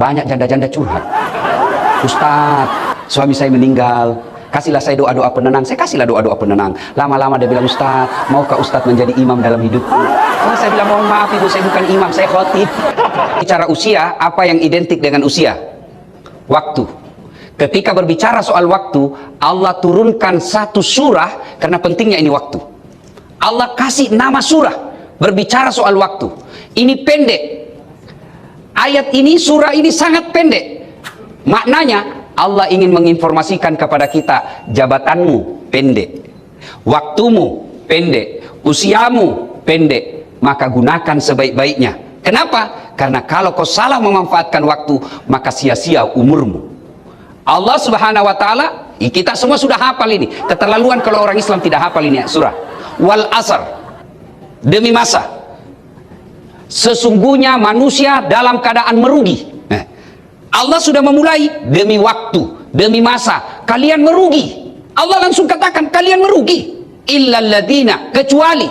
banyak janda-janda curhat. Ustadz, suami saya meninggal, kasihlah saya doa-doa penenang. Saya kasihlah doa-doa penenang. Lama-lama dia bilang, Ustadz, maukah Ustadz menjadi imam dalam hidupku? Oh, saya bilang, mohon maaf ibu, saya bukan imam, saya khotib. Bicara usia, apa yang identik dengan usia? Waktu. Ketika berbicara soal waktu, Allah turunkan satu surah karena pentingnya ini waktu. Allah kasih nama surah berbicara soal waktu. Ini pendek. Ayat ini, surah ini sangat pendek. Maknanya Allah ingin menginformasikan kepada kita, jabatanmu pendek, waktumu pendek, usiamu pendek, maka gunakan sebaik-baiknya. Kenapa? Karena kalau kau salah memanfaatkan waktu, maka sia-sia umurmu. Allah Subhanahu wa taala, kita semua sudah hafal ini. Keterlaluan kalau orang Islam tidak hafal ini surah. Wal asr, demi masa. Sesungguhnya manusia dalam keadaan merugi. Allah sudah memulai demi waktu, demi masa. Kalian merugi. Allah langsung katakan kalian merugi. Illalladzina, kecuali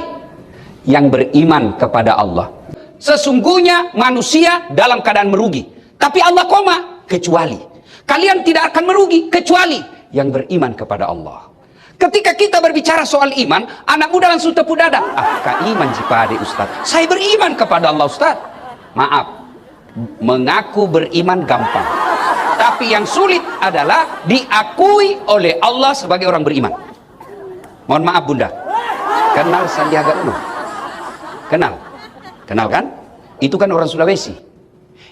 yang beriman kepada Allah. Sesungguhnya manusia dalam keadaan merugi. Tapi Allah koma, kecuali. Kalian tidak akan merugi kecuali yang beriman kepada Allah. Ketika kita berbicara soal iman, anak muda langsung tepuk dada. Ah, Kak iman jipade Ustaz. Saya beriman kepada Allah Ustaz. Maaf, mengaku beriman gampang. Tapi yang sulit adalah diakui oleh Allah sebagai orang beriman. Mohon maaf Bunda. Kenal Sandiaga Uno? Kenal? Kenal kan? Itu kan orang Sulawesi.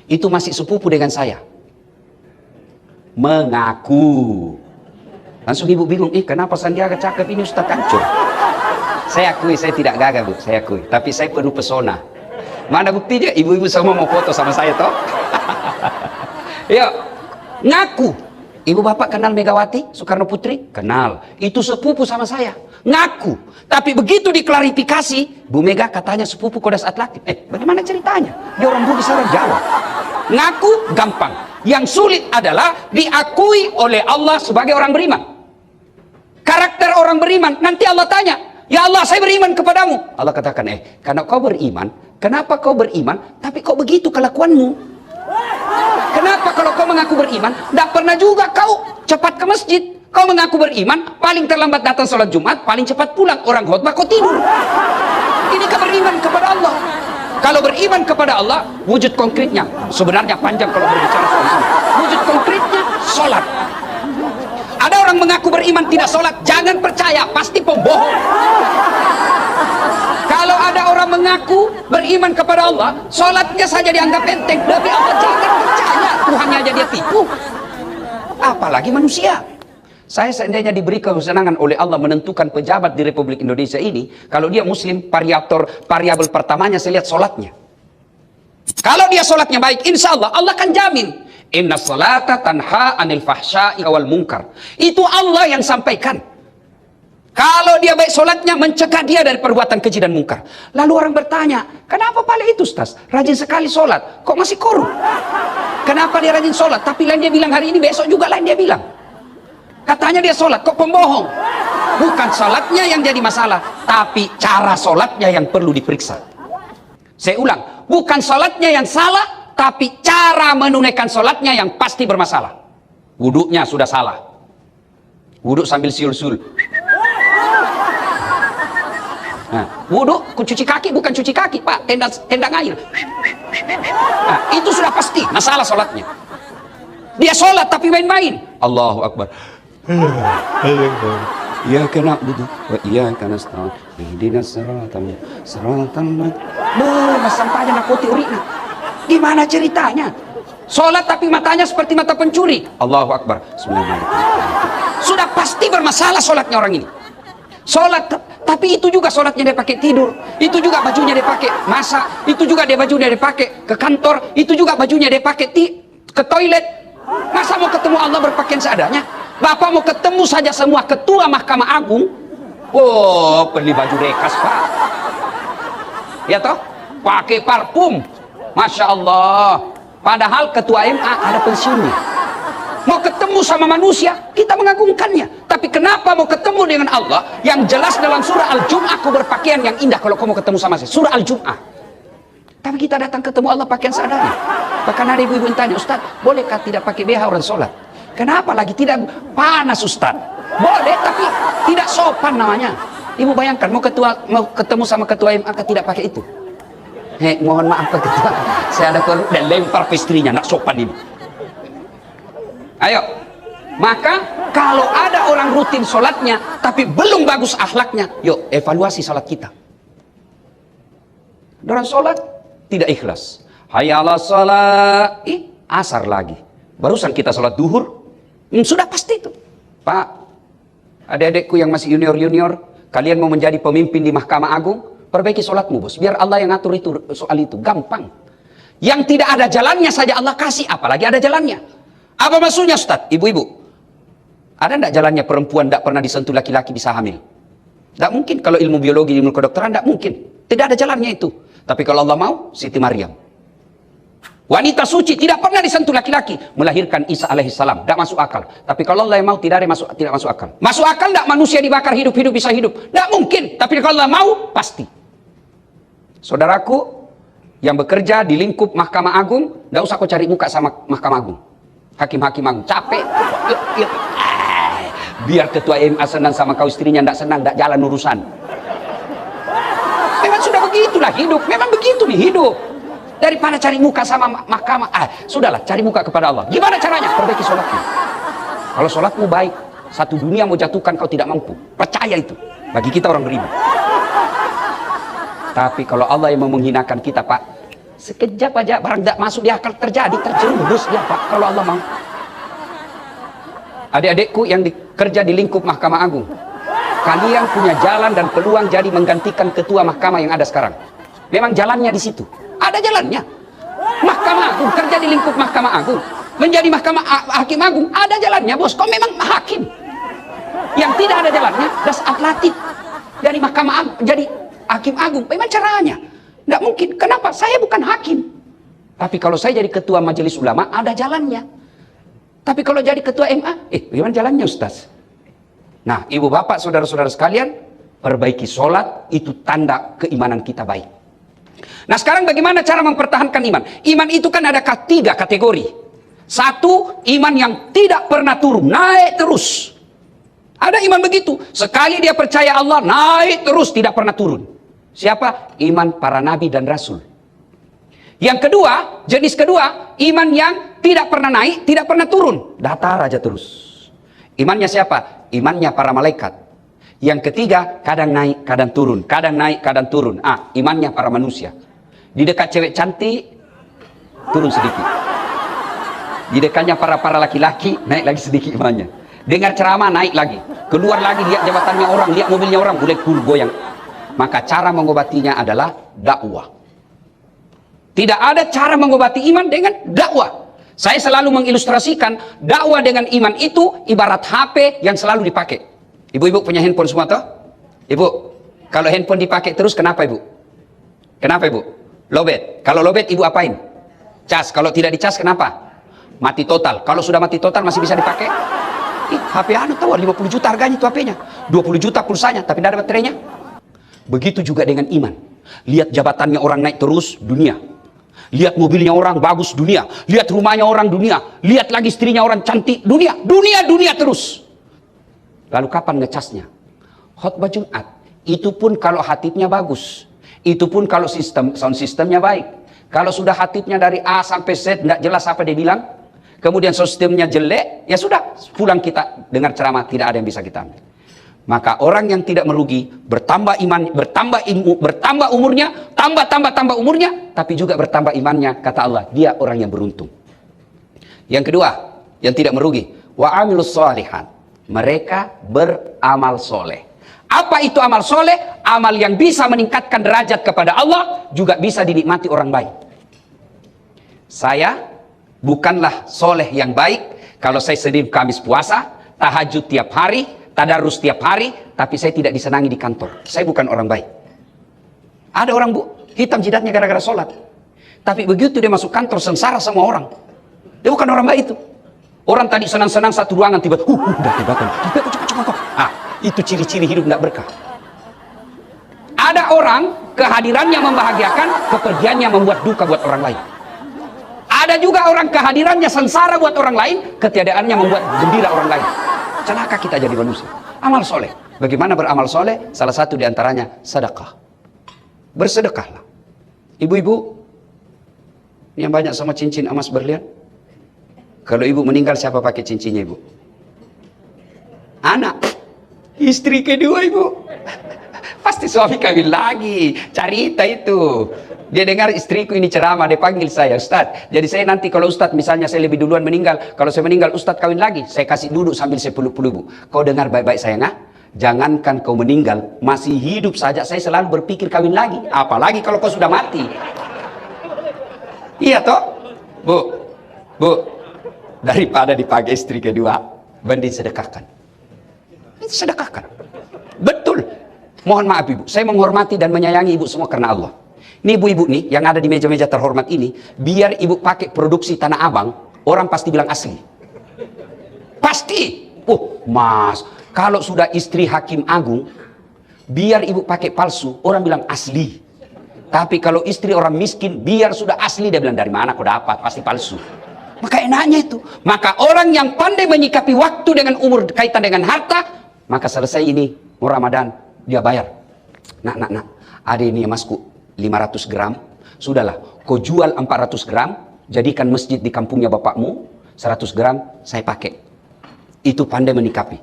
Itu masih sepupu dengan saya. Mengaku. Langsung ibu bingung, kenapa Sandiaga cakep ini Ustaz Kancur? Saya akui, saya tidak gagah Bu, saya akui. Tapi saya penuh pesona. Mana buktinya? Ibu-ibu semua mau foto sama saya toh? Ya, ngaku. Ibu bapak kenal Megawati Soekarno Putri? Kenal. Itu sepupu sama saya. Ngaku. Tapi begitu diklarifikasi, Bu Mega katanya sepupu Kodas Atlantik. Bagaimana ceritanya? Dia orang Bugis, orang Jawa. Ngaku gampang. Yang sulit adalah diakui oleh Allah sebagai orang beriman. Karakter orang beriman, nanti Allah tanya, ya Allah saya beriman kepadamu. Allah katakan, karena kau beriman, kenapa kau beriman, tapi kok begitu kelakuanmu? Kenapa kalau kau mengaku beriman, tidak pernah juga kau cepat ke masjid. Kau mengaku beriman, paling terlambat datang sholat Jumat, paling cepat pulang. Orang khutbah kau tidur. Ini beriman kepada Allah. Kalau beriman kepada Allah, wujud konkretnya sebenarnya panjang kalau berbicara soal ini. Wujud konkretnya sholat. Ada orang mengaku beriman tidak sholat, jangan percaya, pasti pembohong. Kalau ada orang mengaku beriman kepada Allah, sholatnya saja dianggap enteng, tapi Allah jangan percaya, Tuhannya aja dia tipu. Apalagi manusia. Saya seandainya diberi kesenangan oleh Allah menentukan pejabat di Republik Indonesia ini, kalau dia muslim, variabel pertamanya saya lihat sholatnya. Kalau dia sholatnya baik, insya Allah, Allah akan jamin. Inna salata tanha anil fahsya'i wal munkar. Itu Allah yang sampaikan. Kalau dia baik sholatnya, mencegah dia dari perbuatan keji dan mungkar. Lalu orang bertanya, kenapa paling itu Ustaz? Rajin sekali sholat, kok masih korup? Kenapa dia rajin sholat? Tapi lain dia bilang hari ini, besok juga lain dia bilang. Katanya dia sholat, kok pembohong? Bukan sholatnya yang jadi masalah, tapi cara sholatnya yang perlu diperiksa. Saya ulang, bukan sholatnya yang salah, tapi cara menunaikan sholatnya yang pasti bermasalah. Wuduknya sudah salah. Wuduk sambil siul-siul. Nah, wuduk cuci kaki bukan cuci kaki Pak, tendang air. Nah, itu sudah pasti masalah sholatnya. Dia sholat tapi main-main. Allahu Akbar. Iya kena butuh. Iya karena setahun. Ihdinas siratal sampahnya nakoti urina. Gimana ceritanya? Sholat tapi matanya seperti mata pencuri. Allahu Akbar. Sudah pasti bermasalah sholatnya orang ini. Sholat, tapi itu juga sholatnya dia pakai tidur. Itu juga bajunya dia pakai masak. Itu juga dia bajunya dia pakai ke kantor. Itu juga bajunya dia pakai ke toilet. Masa mau ketemu Allah berpakaian seadanya? Bapak mau ketemu saja semua ketua Mahkamah Agung. Oh, beli baju rekas Pak. Ya toh? Pakai parfum. Masya Allah. Padahal ketua MA ada pensiunnya. Mau ketemu sama manusia, kita mengagungkannya. Tapi kenapa mau ketemu dengan Allah yang jelas dalam surah Al-Jum'ah kau berpakaian yang indah kalau kau mau ketemu sama saya. Surah Al-Jum'ah. Tapi kita datang ketemu Allah pakaian seadanya. Bahkan ada ibu-ibu yang tanya, Ustaz, bolehkah tidak pakai BH orang sholat? Kenapa lagi tidak panas, Ustaz? Boleh, tapi tidak sopan namanya. Ibu bayangkan, mau ketemu sama ketua MA tidak pakai itu. Mohon maaf Pak Ketua, saya ada perlu dan lempar ke istrinya, nak sopan ini. Ayo, maka kalau ada orang rutin sholatnya tapi belum bagus akhlaknya, yuk evaluasi sholat kita. Orang sholat tidak ikhlas, hayya 'alas shalah, asar lagi. Barusan kita sholat duhur, sudah pasti itu. Pak, adik-adikku yang masih junior, kalian mau menjadi pemimpin di Mahkamah Agung, perbaiki sholatmu bos, biar Allah yang ngatur itu, soal itu gampang. Yang tidak ada jalannya saja Allah kasih, apalagi ada jalannya. Apa maksudnya Ustaz? Ibu-ibu, ada enggak jalannya perempuan tidak pernah disentuh laki-laki bisa hamil? Tidak mungkin. Kalau ilmu biologi, ilmu kedokteran tidak mungkin, tidak ada jalannya itu. Tapi kalau Allah mau, Siti Maryam, wanita suci, tidak pernah disentuh laki-laki, melahirkan Isa alaihissalam, tidak masuk akal. Tapi kalau Allah yang mau, tidak masuk akal. Masuk akal tidak manusia dibakar hidup-hidup bisa hidup? Tidak mungkin. Tapi kalau Allah mau, pasti. Saudaraku yang bekerja di lingkup Mahkamah Agung, tidak usah kau cari muka sama Mahkamah Agung, hakim-hakim Agung, capek. Biar ketua MA senang sama kau, istrinya tidak senang, tidak jalan urusan. Memang sudah begitulah hidup, memang begitu nih hidup. Daripada cari muka sama mahkamah, sudahlah cari muka kepada Allah. Gimana caranya? Perbaiki sholatmu. Kalau sholatmu baik, satu dunia mau jatuhkan kau tidak mampu. Percaya itu. Bagi kita orang beriman. Tapi kalau Allah yang mau menghinakan kita, Pak, sekejap aja barang tidak masuk di akal terjadi, terjerumus dia, Pak. Kalau Allah mau. Adik-adikku yang kerja di lingkup Mahkamah Agung, kalian punya jalan dan peluang jadi menggantikan ketua mahkamah yang ada sekarang. Memang jalannya di situ. Ada jalannya. Mahkamah Agung, kerja di lingkup Mahkamah Agung, menjadi Mahkamah Hakim Agung, ada jalannya bos. Kau memang hakim. Yang tidak ada jalannya, das atlatif dari Mahkamah Agung jadi Hakim Agung. Memang caranya tidak mungkin. Kenapa? Saya bukan hakim. Tapi kalau saya jadi ketua majelis ulama, ada jalannya. Tapi kalau jadi ketua MA, bagaimana jalannya Ustaz? Nah, ibu bapak, saudara-saudara sekalian, perbaiki sholat, itu tanda keimanan kita baik. Nah, sekarang bagaimana cara mempertahankan iman? Iman itu kan ada tiga kategori. Satu, iman yang tidak pernah turun, naik terus. Ada iman begitu, sekali dia percaya Allah, naik terus, tidak pernah turun. Siapa? Iman para nabi dan rasul. Yang kedua, jenis kedua, iman yang tidak pernah naik, tidak pernah turun, datar aja terus. Imannya siapa? Imannya para malaikat. Yang ketiga, kadang naik, kadang turun, kadang naik, kadang turun. Imannya para manusia. Di dekat cewek cantik, turun sedikit. Di dekatnya para laki-laki, naik lagi sedikit imannya. Dengar ceramah, naik lagi. Keluar lagi, lihat jabatannya orang, lihat mobilnya orang, boleh goyang. Maka cara mengobatinya adalah dakwah. Tidak ada cara mengobati iman dengan dakwah. Saya selalu mengilustrasikan dakwah dengan iman itu ibarat HP yang selalu dipakai. Ibu-ibu punya handphone semua toh? Ibu, kalau handphone dipakai terus kenapa ibu? Kenapa ibu? Lowbat. Kalau lowbat ibu apain? Cas. Kalau tidak dicas kenapa? Mati total. Kalau sudah mati total masih bisa dipakai? HP anu tahu 50 juta harganya itu HP-nya. 20 juta pulsanya tapi tidak ada baterainya. Begitu juga dengan iman. Lihat jabatannya orang naik terus, dunia. Lihat mobilnya orang bagus, dunia. Lihat rumahnya orang, dunia. Lihat lagi istrinya orang cantik, dunia. Dunia terus. Lalu kapan ngecasnya? Khutbah Jumat. Itu pun kalau hatibnya bagus. Itu pun kalau sound systemnya baik. Kalau sudah hatibnya dari A sampai Z tidak jelas apa dia bilang, kemudian sound systemnya jelek, ya sudah, pulang kita dengar ceramah, tidak ada yang bisa kita ambil. Maka orang yang tidak merugi, bertambah iman, bertambah ilmu, bertambah umurnya, tambah umurnya, tapi juga bertambah imannya, kata Allah, dia orang yang beruntung. Yang kedua, yang tidak merugi, wa amilus sholihat, mereka beramal soleh. Apa itu amal soleh? Amal yang bisa meningkatkan derajat kepada Allah, juga bisa dinikmati orang baik. Saya bukanlah soleh yang baik kalau saya Senin Kamis puasa, tahajud tiap hari, tadarus tiap hari, tapi saya tidak disenangi di kantor. Saya bukan orang baik. Ada orang hitam jidatnya gara-gara sholat. Tapi begitu dia masuk kantor, sengsara sama orang. Dia bukan orang baik itu. Orang tadi senang-senang satu ruangan, tiba-tiba, udah tiba-tiba. Itu ciri-ciri hidup tidak berkah. Ada orang, kehadirannya membahagiakan, kepergiannya membuat duka buat orang lain. Ada Ada juga orang kehadirannya sengsara buat orang lain, ketiadaannya membuat gembira orang lain. Celaka kita jadi manusia. Amal soleh. Bagaimana beramal soleh? Salah satu diantaranya sedekah. Bersedekahlah. Ibu-ibu yang banyak sama cincin emas berlian. Kalau ibu meninggal, siapa pakai cincinnya ibu? Anak. Istri kedua ibu. Pasti suami kawin lagi. Cerita itu. Dia dengar istriku ini ceramah, dia panggil saya, Ustadz. Jadi saya nanti kalau Ustadz misalnya saya lebih duluan meninggal, kalau saya meninggal Ustadz kawin lagi, saya kasih duduk sambil saya peluk-peluk ibu. Kau dengar baik-baik sayang, ah? Jangankan kau meninggal, masih hidup saja saya selalu berpikir kawin lagi. Apalagi kalau kau sudah mati. Iya toh? Bu, daripada dipakai istri kedua, mending sedekahkan. Sedekahkan. Betul. Mohon maaf ibu, saya menghormati dan menyayangi ibu semua karena Allah. Ini ibu-ibu nih yang ada di meja-meja terhormat ini, biar ibu pakai produksi Tanah Abang, orang pasti bilang asli. Pasti. Oh, Mas, kalau sudah istri Hakim Agung, biar ibu pakai palsu, orang bilang asli. Tapi kalau istri orang miskin, biar sudah asli, dia bilang dari mana kau dapat, pasti palsu. Maka enaknya itu. Maka orang yang pandai menyikapi waktu dengan umur kaitan dengan harta, maka selesai ini mau Ramadan, dia bayar. Nak, ada ini emasku 500 gram, sudahlah, kau jual 400 gram, jadikan masjid di kampungnya bapakmu, 100 gram saya pakai. Itu pandai menikapi.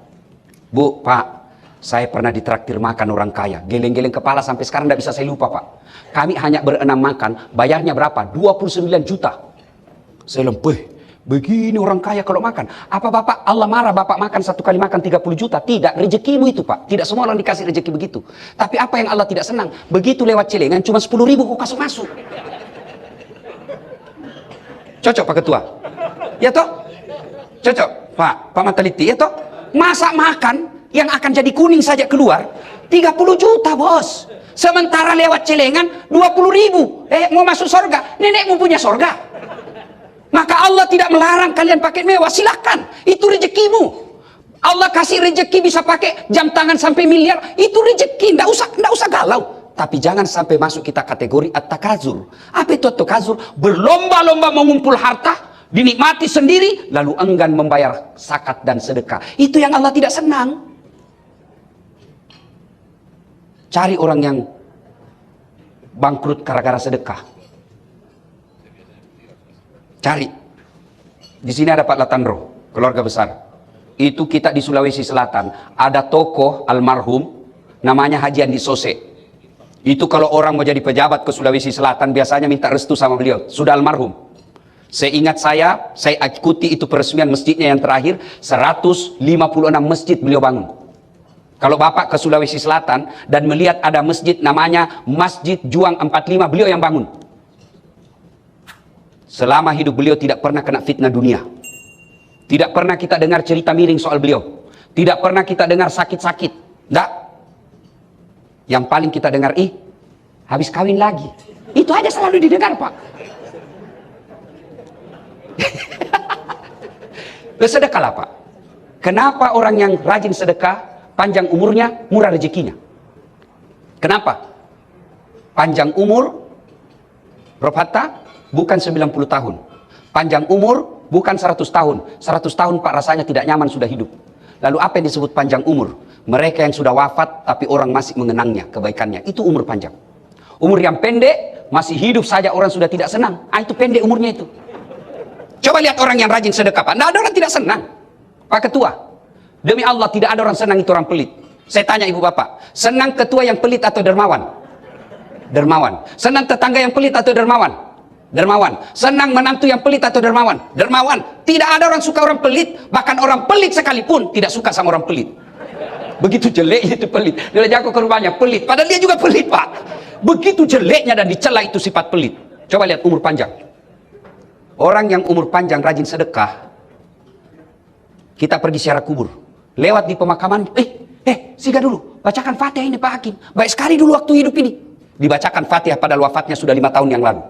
Bu, Pak, saya pernah ditraktir makan orang kaya, geleng-geleng kepala sampai sekarang tidak bisa saya lupa Pak. Kami hanya berenam makan, bayarnya berapa? 29 juta. Saya bilang, begini orang kaya kalau makan. Apa Bapak, Allah marah Bapak makan satu kali makan 30 juta? Tidak, rezekimu itu Pak. Tidak semua orang dikasih rezeki begitu. Tapi apa yang Allah tidak senang? Begitu lewat celengan cuma 10 ribu kau kasih masuk. Cocok Pak Ketua? Ya toh? Cocok Pak Mataliti? Ya toh? Masa makan yang akan jadi kuning saja keluar 30 juta bos. Sementara lewat celengan 20 ribu. Mau masuk surga. Nenekmu punya surga. Maka Allah tidak melarang kalian pakai mewah, silakan, itu rezekimu. Allah kasih rezeki bisa pakai jam tangan sampai miliar, itu rezeki, ndak usah galau. Tapi jangan sampai masuk kita kategori at-takazur. Apa itu at-takazur? Berlomba-lomba mengumpul harta, dinikmati sendiri, lalu enggan membayar zakat dan sedekah. Itu yang Allah tidak senang. Cari orang yang bangkrut gara-gara sedekah. Cari. Di sini ada Pak Latandro, keluarga besar. Itu kita di Sulawesi Selatan. Ada tokoh almarhum, namanya Haji Andi Sose. Itu kalau orang mau jadi pejabat ke Sulawesi Selatan, biasanya minta restu sama beliau. Sudah almarhum. Seingat saya ikuti itu peresmian masjidnya yang terakhir, 156 masjid beliau bangun. Kalau Bapak ke Sulawesi Selatan dan melihat ada masjid namanya Masjid Juang 45, beliau yang bangun. Selama hidup beliau tidak pernah kena fitnah dunia. Tidak pernah kita dengar cerita miring soal beliau. Tidak pernah kita dengar sakit-sakit. Tidak. Yang paling kita dengar, habis kawin lagi. Itu aja selalu didengar Pak. Bersedekahlah Pak. Kenapa orang yang rajin sedekah, panjang umurnya, murah rezekinya? Kenapa? Panjang umur, Rob Hatta, bukan 90 tahun. Panjang umur bukan 100 tahun. 100 tahun Pak rasanya tidak nyaman sudah hidup. Lalu apa yang disebut panjang umur? Mereka yang sudah wafat tapi orang masih mengenangnya kebaikannya. Itu umur panjang. Umur yang pendek masih hidup saja orang sudah tidak senang. Itu pendek umurnya itu. Coba lihat orang yang rajin sedekah Pak. Tidak ada orang tidak senang. Pak Ketua, demi Allah tidak ada orang senang itu orang pelit. Saya tanya ibu bapak, senang ketua yang pelit atau dermawan? Dermawan. Senang tetangga yang pelit atau dermawan? Dermawan. Senang menantu yang pelit atau dermawan? Dermawan. Tidak ada orang suka orang pelit, bahkan orang pelit sekalipun tidak suka sama orang pelit. Begitu jeleknya itu pelit. Dia jago ke rumahnya pelit, padahal dia juga pelit Pak. Begitu jeleknya dan dicela itu sifat pelit. Coba lihat umur panjang. Orang yang umur panjang rajin sedekah, kita pergi ziarah kubur, lewat di pemakaman, singgah dulu, bacakan Fatihah ini Pak Hakim. Baik sekali dulu waktu hidup ini. Dibacakan Fatihah padahal wafatnya sudah 5 tahun yang lalu.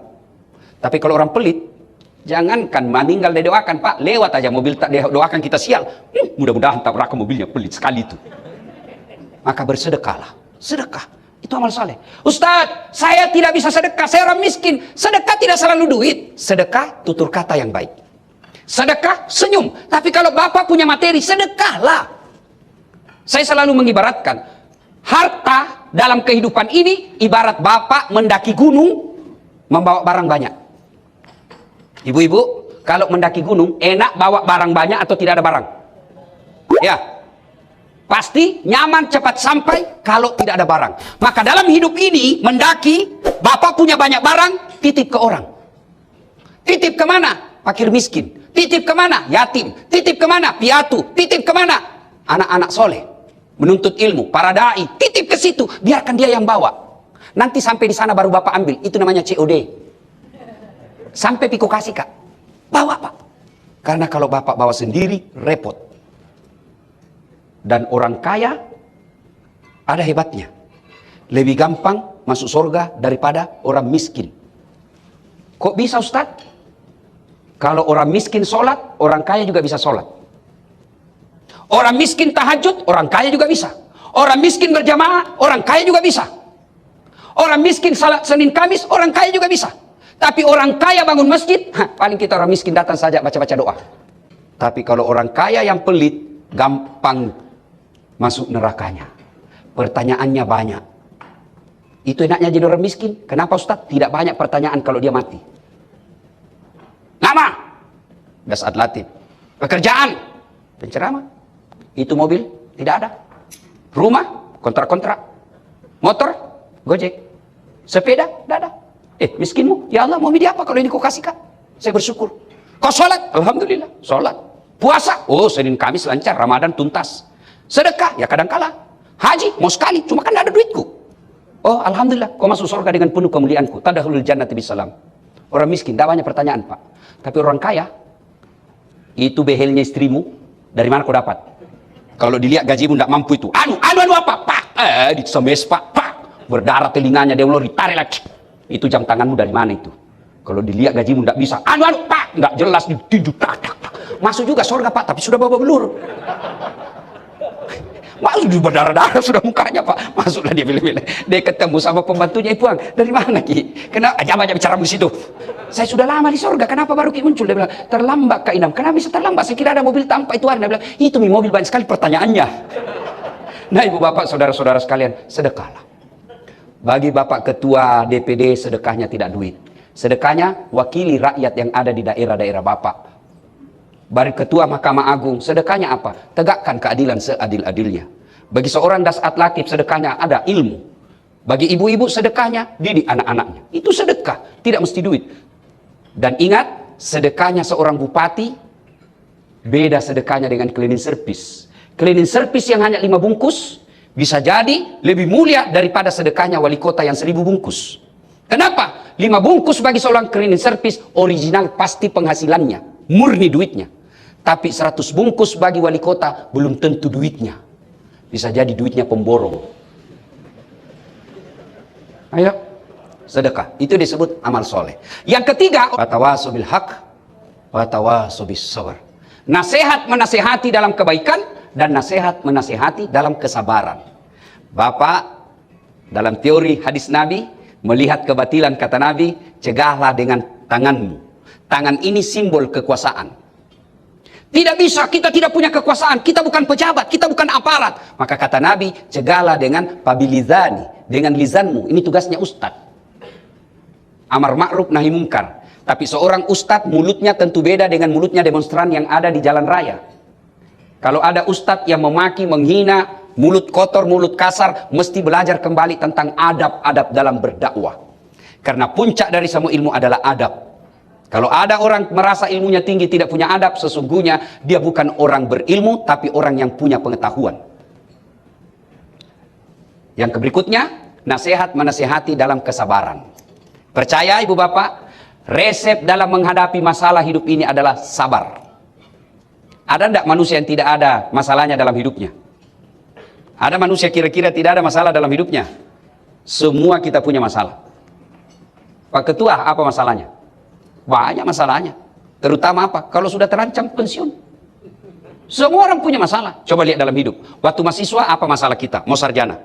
Tapi kalau orang pelit, jangankan meninggal didoakan Pak, lewat aja mobil tak doakan kita sial. Mudah-mudahan tabrak mobilnya, pelit sekali itu. Maka bersedekahlah. Sedekah. Itu amal soleh. Ustadz, saya tidak bisa sedekah, saya orang miskin. Sedekah tidak selalu duit. Sedekah tutur kata yang baik. Sedekah senyum. Tapi kalau bapak punya materi, sedekahlah. Saya selalu mengibaratkan, harta dalam kehidupan ini ibarat bapak mendaki gunung, membawa barang banyak. Ibu-ibu, kalau mendaki gunung, enak bawa barang banyak atau tidak ada barang? Ya, pasti nyaman cepat sampai kalau tidak ada barang. Maka dalam hidup ini, mendaki, bapak punya banyak barang, titip ke orang. Titip kemana? Fakir miskin. Titip kemana? Yatim. Titip kemana? Piatu. Titip kemana? Anak-anak soleh. Menuntut ilmu, para dai, titip ke situ, biarkan dia yang bawa. Nanti sampai di sana baru bapak ambil, itu namanya COD. Sampai piko kasih kak, bawa pak. Karena kalau bapak bawa sendiri, repot. Dan orang kaya, ada hebatnya. Lebih gampang masuk surga daripada orang miskin. Kok bisa Ustadz? Kalau orang miskin sholat, orang kaya juga bisa sholat. Orang miskin tahajud, orang kaya juga bisa. Orang miskin berjamaah, orang kaya juga bisa. Orang miskin salat Senin Kamis, orang kaya juga bisa. Tapi orang kaya bangun masjid, paling kita orang miskin datang saja baca-baca doa. Tapi kalau orang kaya yang pelit, gampang masuk nerakanya. Pertanyaannya banyak. Itu enaknya jadi orang miskin. Kenapa Ustaz? Tidak banyak pertanyaan kalau dia mati. Nama? Dasar Latif. Pekerjaan? Penceramah. Itu mobil? Tidak ada. Rumah? Kontrak-kontrak. Motor? Gojek. Sepeda? Tidak ada. Miskinmu? Ya Allah, mau media apa kalau ini kau kasihkan? Saya bersyukur. Kau sholat? Alhamdulillah. Sholat. Puasa? Oh, Senin Kamis lancar. Ramadan tuntas. Sedekah? Ya kadang-kala. Haji? Mau sekali. Cuma kan tidak ada duitku. Oh, Alhamdulillah. Kau masuk surga dengan penuh kemuliaanku. Tadkhulul jannata bisalam. Orang miskin, tidak banyak pertanyaan, Pak. Tapi orang kaya, itu behelnya istrimu, dari mana kau dapat? Kalau dilihat gajimu tidak mampu itu, anu apa? Pak, disemes pak, berdarah telinganya, dia mulai ditarik lagi. Itu jam tanganmu dari mana itu? Kalau dilihat gajimu tidak bisa, pak, tidak jelas, ditinju, masuk juga surga pak, tapi sudah bawa belur. Masuk berdarah-darah sudah mukanya pak, masuklah dia pilih-pilih. Dia ketemu sama pembantunya, Ibu Ang, dari mana Ki? Kenapa? Jangan bicara di situ. Saya sudah lama di surga, kenapa baru Ki muncul? Dia bilang, terlambat Kak Inam. Kenapa bisa terlambat? Saya kira ada mobil tanpa itu ada. Dia bilang, itu mobil banyak sekali pertanyaannya. Nah ibu bapak, saudara-saudara sekalian, sedekahlah. Bagi bapak ketua DPD, sedekahnya tidak duit. Sedekahnya wakili rakyat yang ada di daerah-daerah bapak. Bagi ketua Mahkamah Agung, sedekahnya apa? Tegakkan keadilan seadil-adilnya. Bagi seorang Dasat Latif, sedekahnya ada ilmu. Bagi ibu-ibu, sedekahnya didik anak-anaknya. Itu sedekah, tidak mesti duit. Dan ingat, sedekahnya seorang bupati, beda sedekahnya dengan cleaning service. Cleaning service yang hanya 5 bungkus, bisa jadi lebih mulia daripada sedekahnya wali kota yang 1000 bungkus. Kenapa? 5 bungkus bagi seorang cleaning service, original pasti penghasilannya, murni duitnya. Tapi 100 bungkus bagi wali kota belum tentu duitnya. Bisa jadi duitnya pemborong. Ayo, sedekah. Itu disebut amal soleh. Yang ketiga, watawasau bil haq, watawasau bis sabr. Nasihat menasihati dalam kebaikan dan nasihat menasihati dalam kesabaran. Bapak, dalam teori hadis Nabi, melihat kebatilan kata Nabi, cegahlah dengan tanganmu. Tangan ini simbol kekuasaan. Tidak bisa, kita tidak punya kekuasaan, kita bukan pejabat, kita bukan aparat. Maka kata Nabi, cegahlah dengan pabilizani, dengan lisanmu. Ini tugasnya ustadz. Amar ma'ruf nahi mungkar. Tapi seorang ustadz mulutnya tentu beda dengan mulutnya demonstran yang ada di jalan raya. Kalau ada ustadz yang memaki, menghina, mulut kotor, mulut kasar, mesti belajar kembali tentang adab-adab dalam berdakwah. Karena puncak dari semua ilmu adalah adab. Kalau ada orang merasa ilmunya tinggi tidak punya adab, sesungguhnya dia bukan orang berilmu, tapi orang yang punya pengetahuan. Yang berikutnya, nasihat menasihati dalam kesabaran. Percaya ibu bapak, resep dalam menghadapi masalah hidup ini adalah sabar. Ada tidak manusia yang tidak ada masalahnya dalam hidupnya? Ada manusia kira-kira tidak ada masalah dalam hidupnya? Semua kita punya masalah. Pak Ketua, apa masalahnya? Banyak masalahnya. Terutama apa? Kalau sudah terancam pensiun. Semua orang punya masalah. Coba lihat dalam hidup. Waktu mahasiswa apa masalah kita? Mau sarjana.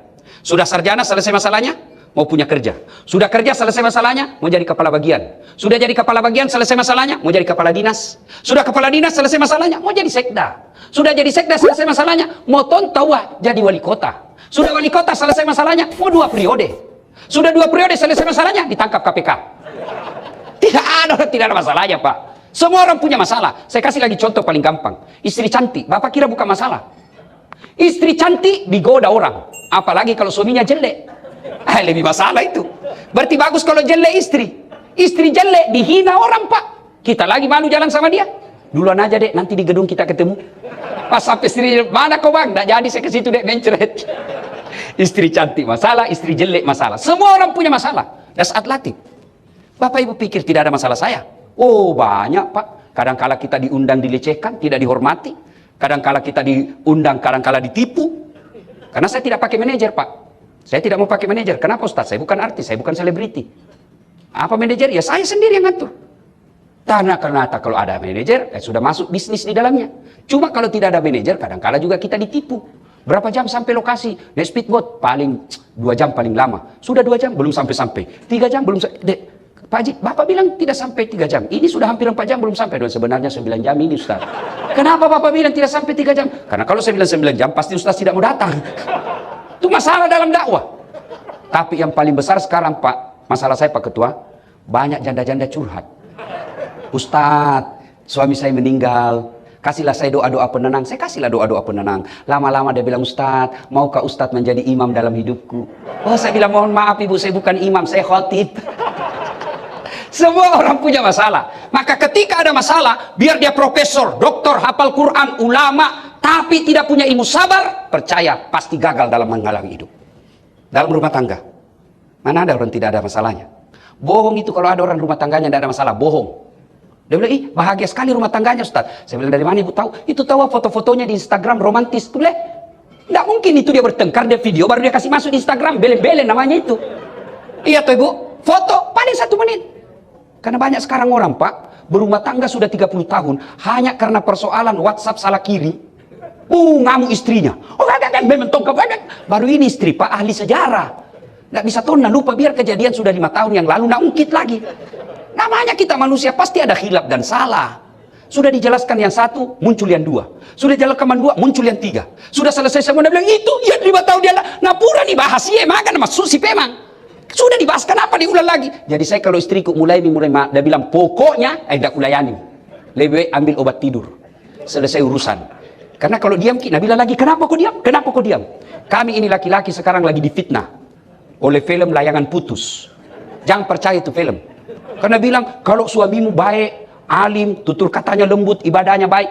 Sudah sarjana, selesai masalahnya, mau punya kerja. Sudah kerja, selesai masalahnya, mau jadi kepala bagian. Sudah jadi kepala bagian, selesai masalahnya, mau jadi kepala dinas. Sudah kepala dinas, selesai masalahnya, mau jadi sekda. Sudah jadi sekda, selesai masalahnya, mau tontawa jadi wali kota. Sudah wali kota, selesai masalahnya, mau 2 periode. Sudah 2 periode, selesai masalahnya, ditangkap KPK. Tidak ada masalahnya, Pak. Semua orang punya masalah. Saya kasih lagi contoh paling gampang. Istri cantik, Bapak kira bukan masalah? Istri cantik digoda orang, apalagi kalau suaminya jelek. Lebih masalah itu. Berarti bagus kalau jelek istri. Istri jelek dihina orang, Pak. Kita lagi malu jalan sama dia. Duluan aja dek, nanti di gedung kita ketemu. Pas sampai istri, mana kau bang? Nggak jadi saya ke situ dek, mencret. Istri cantik masalah, istri jelek masalah. Semua orang punya masalah. Das atletik. Bapak ibu pikir tidak ada masalah saya? Oh banyak, Pak. Kadangkala kita diundang dilecehkan, tidak dihormati. Kadangkala kita diundang, kadangkala ditipu. Karena saya tidak pakai manajer, Pak. Saya tidak mau pakai manajer. Kenapa, Ustaz? Saya bukan artis, saya bukan selebriti. Apa manajer? Ya saya sendiri yang ngatur. Karena kalau ada manajer, sudah masuk bisnis di dalamnya. Cuma kalau tidak ada manajer, kadangkala juga kita ditipu. Berapa jam sampai lokasi? Naik speedboat, paling 2 jam paling lama. Sudah 2 jam, belum sampai-sampai. 3 jam, belum sampai. Pak Haji, Bapak bilang tidak sampai 3 jam. Ini sudah hampir 4 jam belum sampai. Dan sebenarnya 9 jam ini, Ustaz. Kenapa Bapak bilang tidak sampai 3 jam? Karena kalau saya bilang 9 jam, pasti Ustaz tidak mau datang. Itu masalah dalam dakwah. Tapi yang paling besar sekarang, Pak, masalah saya, Pak Ketua, banyak janda-janda curhat. Ustaz, suami saya meninggal. Kasihlah saya doa-doa penenang. Saya kasihlah doa-doa penenang. Lama-lama dia bilang, Ustaz, maukah Ustaz menjadi imam dalam hidupku? Oh, saya bilang, mohon maaf Ibu, saya bukan imam, saya khotib. Semua orang punya masalah. Maka ketika ada masalah, biar dia profesor, doktor, hafal Quran, ulama, tapi tidak punya ilmu sabar, percaya pasti gagal dalam menghalangi hidup. Dalam rumah tangga, mana ada orang tidak ada masalahnya? Bohong itu kalau ada orang rumah tangganya tidak ada masalah, bohong. Dia bilang, ih bahagia sekali rumah tangganya Ustaz. Saya bilang, dari mana Ibu tahu? Itu tahu foto-fotonya di Instagram romantis. Boleh? Tidak mungkin itu dia bertengkar, dia video, baru dia kasih masuk di Instagram, belen-belen namanya itu. Iya tuh Ibu, foto paling 1 menit. Karena banyak sekarang orang, Pak, berumah tangga sudah 30 tahun, hanya karena persoalan WhatsApp salah kiri, ngamuk istrinya. Oh, baru ini istri, Pak, ahli sejarah. Nggak bisa tahu, lupa biar kejadian sudah 5 tahun yang lalu, ungkit lagi. Namanya kita manusia, pasti ada khilaf dan salah. Sudah dijelaskan yang 1, muncul yang 2. Sudah dijelaskan yang 2, muncul yang 3. Sudah selesai semua, dia bilang, itu, ya 5 tahun dia lah. Nah, pura nih bahas, ya, makan sama susi pemang. Sudah dibahas, kenapa diulang lagi? Jadi saya kalau istriku mulai dia bilang, pokoknya, tidak kulayani. Lebih baik ambil obat tidur. Selesai urusan. Karena kalau diam, kita bilang lagi, kenapa kau diam? Kenapa kau diam? Kami ini laki-laki sekarang lagi difitnah oleh film Layangan Putus. Jangan percaya itu film. Karena bilang, kalau suamimu baik, alim, tutur katanya lembut, ibadahnya baik,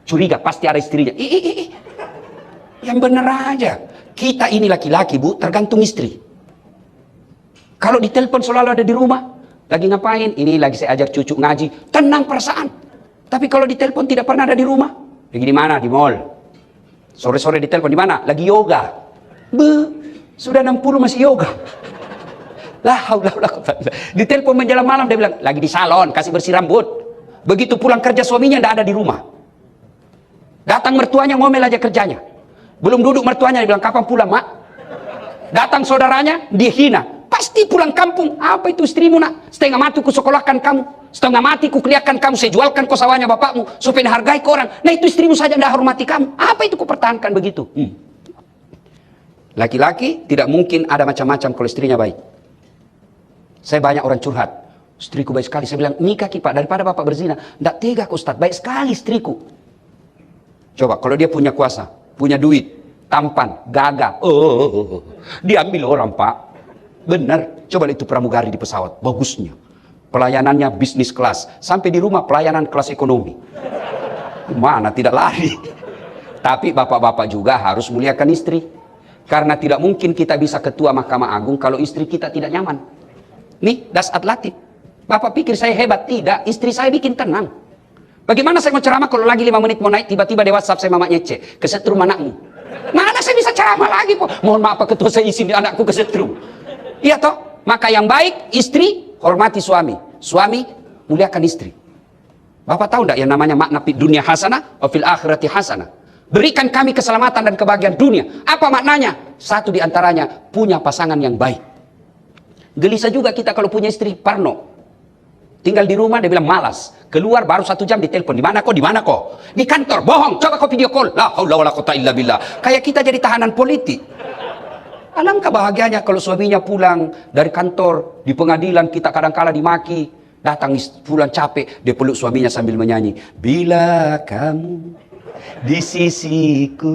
curiga, pasti ada istrinya. Yang benar aja. Kita ini laki-laki, Bu, tergantung istri. Kalau ditelepon selalu ada di rumah, lagi ngapain? Ini lagi saya ajak cucu ngaji, tenang perasaan. Tapi kalau ditelepon tidak pernah ada di rumah. Lagi di mana? Di mall. Sore-sore ditelepon di mana? Lagi yoga. Sudah 60 masih yoga. Ditelepon menjelang malam, dia bilang lagi di salon, kasih bersih rambut. Begitu pulang kerja suaminya tidak ada di rumah. Datang mertuanya ngomel aja kerjanya. Belum duduk mertuanya, dia bilang kapan pulang, Mak? Datang saudaranya, dia hina. Pasti pulang kampung. Apa itu istrimu, nak? Setengah mati ku sekolahkan kamu, setengah mati ku kuliahkan kamu, saya jualkan kau sawahnya bapakmu supaya dihargai ke orang. Nah itu istrimu saja tidak hormati kamu. Apa itu ku pertahankan begitu? Laki-laki tidak mungkin ada macam-macam kalau istrinya baik. Saya banyak orang curhat, istriku baik sekali. Saya bilang, nikah Pak, daripada bapak berzina. Tidak tega kok Ustaz, baik sekali istriku. Coba kalau dia punya kuasa, punya duit, tampan, gagah, diambil orang, Pak. Benar, coba itu pramugari di pesawat, bagusnya. Pelayanannya bisnis kelas, sampai di rumah pelayanan kelas ekonomi. Mana tidak lari. Tapi bapak-bapak juga harus muliakan istri. Karena tidak mungkin kita bisa ketua Mahkamah Agung kalau istri kita tidak nyaman. Nih, das atlatif. Bapak pikir saya hebat? Tidak, istri saya bikin tenang. Bagaimana saya mau ceramah kalau lagi 5 menit mau naik, tiba-tiba di WhatsApp saya mamanya cek, kesetrum anakmu. Mana saya bisa ceramah lagi, Pak? Mohon maaf Pak Ketua, saya izin anakku kesetrum. Iya toh? Maka yang baik, istri hormati suami. Suami muliakan istri. Bapak tahu enggak yang namanya makna dunia hasanah, wa fil akhirati hasanah. Berikan kami keselamatan dan kebahagiaan dunia. Apa maknanya? satu di antaranya punya pasangan yang baik. Gelisah juga kita kalau punya istri parno. Tinggal di rumah dia bilang malas. Keluar baru 1 jam ditelepon. Di mana kok? Di mana kok? Di kantor. Bohong. Coba kau video call. La haula wala quwata illa billah. Kayak kita jadi tahanan politik. Alangkah bahagianya kalau suaminya pulang dari kantor, di pengadilan kita kadang-kala dimaki. Datang pulang capek, dia peluk suaminya sambil menyanyi. Bila kamu di sisiku,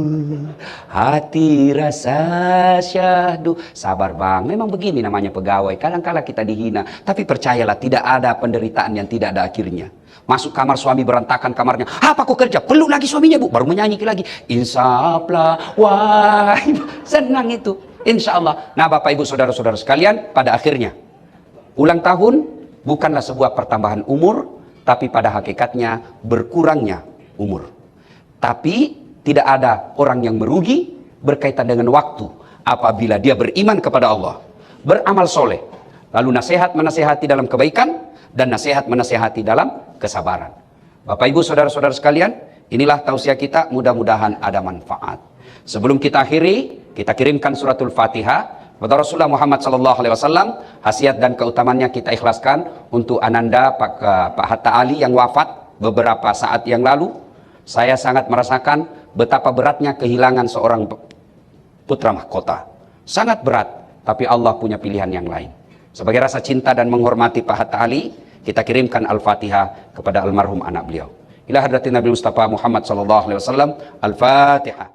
hati rasa syahdu. Sabar bang, memang begini namanya pegawai. Kadang-kala kita dihina, tapi percayalah tidak ada penderitaan yang tidak ada akhirnya. Masuk kamar suami berantakan kamarnya. Apa kau kerja? Peluk lagi suaminya bu. Baru menyanyi lagi. Insaplah, wah senang itu. Insya Allah. Nah bapak ibu saudara-saudara sekalian, pada akhirnya ulang tahun bukanlah sebuah pertambahan umur, tapi pada hakikatnya berkurangnya umur. Tapi tidak ada orang yang merugi berkaitan dengan waktu apabila dia beriman kepada Allah, beramal soleh, lalu nasihat menasihati dalam kebaikan dan nasihat menasihati dalam kesabaran. Bapak ibu saudara-saudara sekalian, inilah tausiah kita, mudah-mudahan ada manfaat. Sebelum kita akhiri, kita kirimkan suratul Fatihah kepada Rasulullah Muhammad SAW. Hasiat dan keutamannya kita ikhlaskan untuk Ananda Pak Hatta Ali yang wafat beberapa saat yang lalu. Saya sangat merasakan betapa beratnya kehilangan seorang putra mahkota. Sangat berat, tapi Allah punya pilihan yang lain. Sebagai rasa cinta dan menghormati Pak Hatta Ali, kita kirimkan Al-Fatihah kepada almarhum anak beliau. Ila hadratin Nabi Mustafa Muhammad SAW. Al-Fatihah.